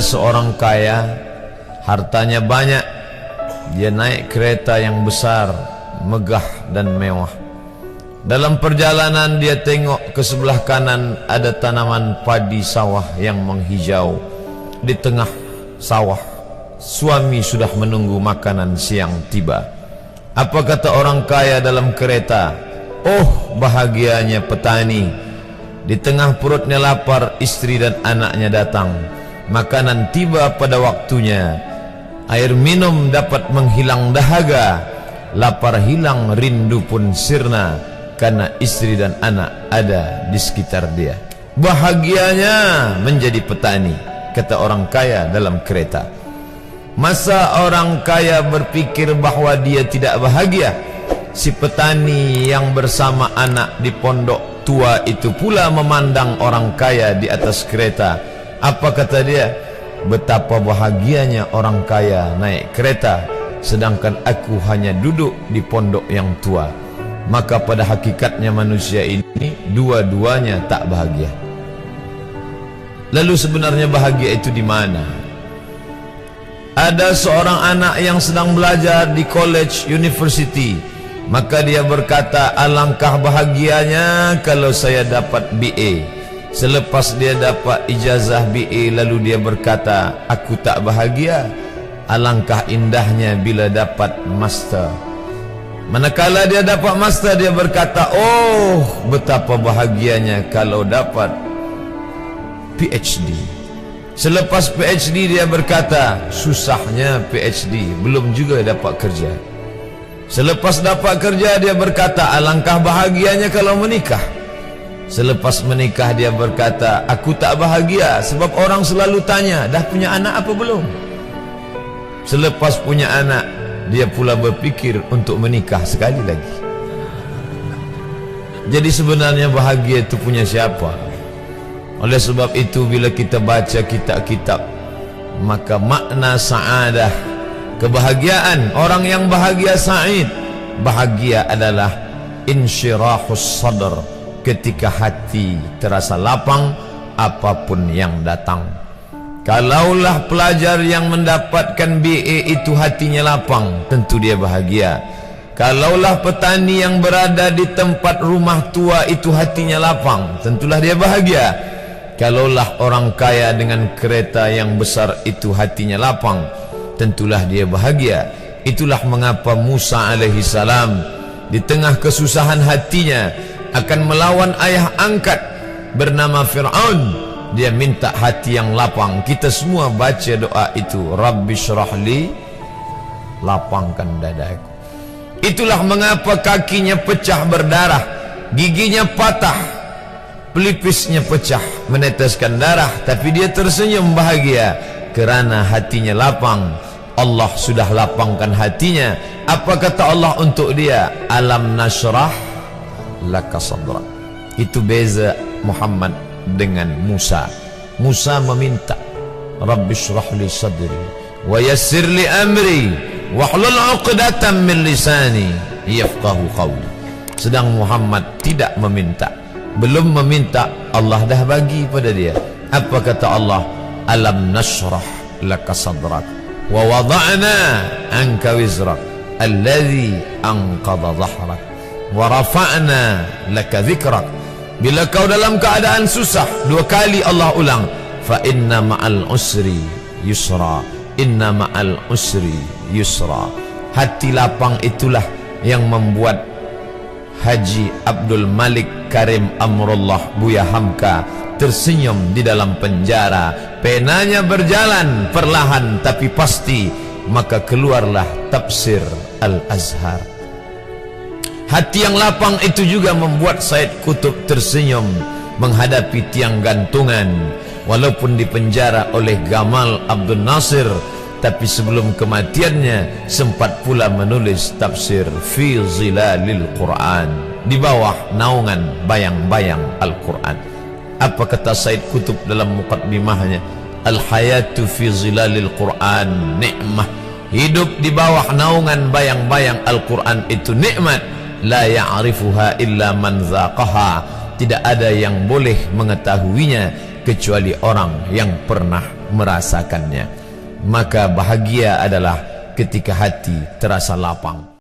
seorang kaya, hartanya banyak, dia naik kereta yang besar, megah dan mewah. Dalam perjalanan dia tengok ke sebelah kanan ada tanaman padi sawah yang menghijau. Di tengah sawah, suami sudah menunggu makanan siang tiba. Apa kata orang kaya dalam kereta? Oh, bahagianya petani. Di tengah perutnya lapar, istri dan anaknya datang. Makanan tiba pada waktunya. Air minum dapat menghilang dahaga. Lapar hilang, rindu pun sirna, karena istri dan anak ada di sekitar dia. Bahagianya menjadi petani, kata orang kaya dalam kereta. Masa orang kaya berpikir bahwa dia tidak bahagia? Si petani yang bersama anak di pondok tua itu pula memandang orang kaya di atas kereta. Apa kata dia? Betapa bahagianya orang kaya naik kereta, sedangkan aku hanya duduk di pondok yang tua. Maka pada hakikatnya manusia ini dua-duanya tak bahagia. Lalu sebenarnya bahagia itu di mana? Ada seorang anak yang sedang belajar di college university. Maka dia berkata, alangkah bahagianya kalau saya dapat BA. Selepas dia dapat ijazah BA, lalu dia berkata, aku tak bahagia. Alangkah indahnya bila dapat master. Manakala dia dapat master, dia berkata, oh, betapa bahagianya kalau dapat PhD. Selepas PhD dia berkata, susahnya PhD, belum juga dapat kerja. Selepas dapat kerja dia berkata, alangkah bahagianya kalau menikah. Selepas menikah dia berkata, aku tak bahagia sebab orang selalu tanya, dah punya anak apa belum? Selepas punya anak, dia pula berpikir untuk menikah sekali lagi. Jadi sebenarnya bahagia itu punya siapa? Oleh sebab itu bila kita baca kitab-kitab, maka makna sa'adah, kebahagiaan, orang yang bahagia sa'id, bahagia adalah insyirahus sadr, ketika hati terasa lapang apapun yang datang. Kalaulah pelajar yang mendapatkan BA itu hatinya lapang, tentu dia bahagia. Kalaulah petani yang berada di tempat rumah tua itu hatinya lapang, tentulah dia bahagia. Kalaulah orang kaya dengan kereta yang besar itu hatinya lapang, tentulah dia bahagia. Itulah mengapa Musa alaihi salam di tengah kesusahan hatinya akan melawan ayah angkat bernama Fir'aun. Dia minta hati yang lapang. Kita semua baca doa itu, Rabbi syrahli, lapangkan dadaku. Itulah mengapa kakinya pecah berdarah, giginya patah, pelipisnya pecah meneteskan darah, tapi dia tersenyum bahagia kerana hatinya lapang. Allah sudah lapangkan hatinya. Apa kata Allah untuk dia? Alam nashrah laka sadrak. Itu beza Muhammad dengan Musa. Musa meminta, Rabbi shrah li sadri wa yassir li amri wahlul 'uqdatam min lisani yafqahu qawli. Sedang Muhammad tidak meminta. Belum meminta, Allah dah bagi pada dia. Apa kata Allah? Alam nashrah laka sadrak wa wada'na anka wizrak alladhi anqadha dhahrak wa rafa'na laka dhikrak. Bila kau dalam keadaan susah, dua kali Allah ulang, fa inna ma'al usri yusra, inna ma'al usri yusra. Hati lapang itulah yang membuat Haji Abdul Malik Karim Amrullah Buya Hamka tersenyum di dalam penjara. Penanya berjalan perlahan tapi pasti, maka keluarlah tafsir Al-Azhar. Hati yang lapang itu juga membuat Said Qutb tersenyum menghadapi tiang gantungan. Walaupun dipenjara oleh Gamal Abdul Nasir, tapi sebelum kematiannya sempat pula menulis tafsir Fi Zilalil Quran, di bawah naungan bayang-bayang Al-Quran. Apa kata Said Qutb dalam muqaddimahnya? Al-hayatu fi zilalil Quran nikmah. Hidup di bawah naungan bayang-bayang Al-Quran itu nikmat. La ya'rifuha illa man zaqaha. Tidak ada yang boleh mengetahuinya kecuali orang yang pernah merasakannya. Maka bahagia adalah ketika hati terasa lapang.